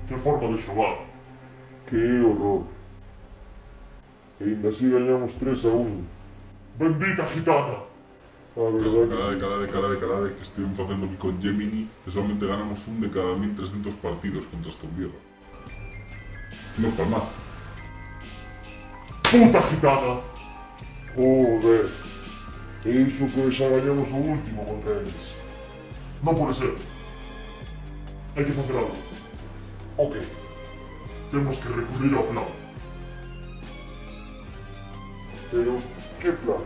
Que forma de xogar. Que horror. E ainda así gañamos 3-1. Bendita gitana. A verdade que sí. Calade, que estivemos facendo aquí con Gemini e solamente ganamos un de cada 1300 partidos contra Aston Villa. Non está mal. Puta gitana. Joder. E iso que xa gañamos o último contra eles. Non pode ser. Hai que facer algo. Ok. Temos que recurrir ao plan. Pero, que plan?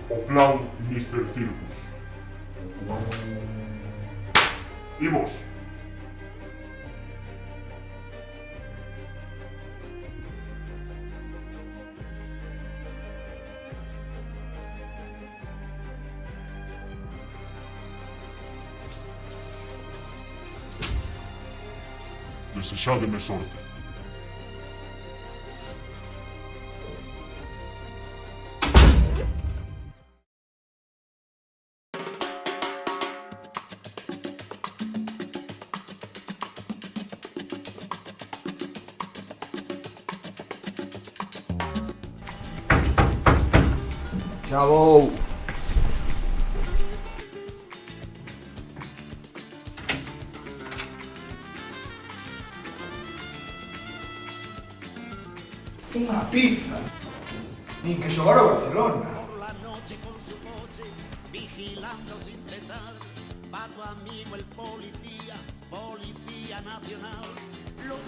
O plan Mr. Circus. Imos. Desexádeme sorte. Xa vou. Unha pizza. Nin que xogar ao Barcelona. Por la noche con su coche, vigilando sin cesar, va tu amigo el policía, policía nacional. Los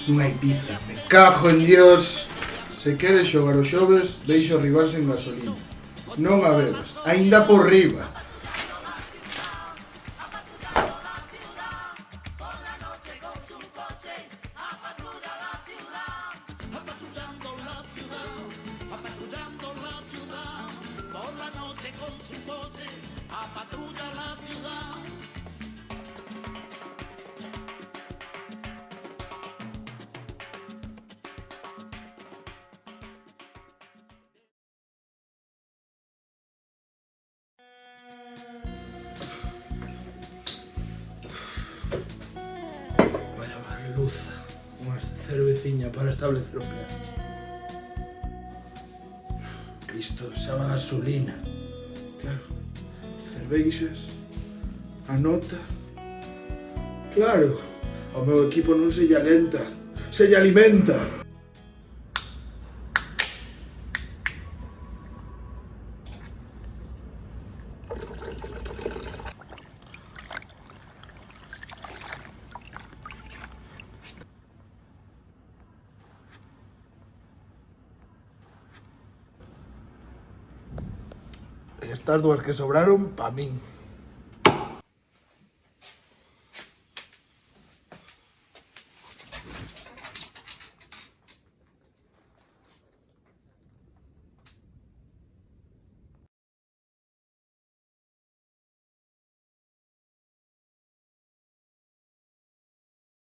Non hai pizza. Me cajo en Dios. Se queres xogar os xoves, deixo o rival sen gasolina. Non a bebas. Aínda por riba. patrullando la ciudad, por la noche con su coche, a patrulla la ciudad. Vaya merluza. Unha cerveciña para establecer o plan. Isto sabe a gasolina. Claro. Cerveixas. A nota. Claro. Ao meu equipo non se lle alenta. Se lle alimenta. Estas dúas que sobraron, pa min.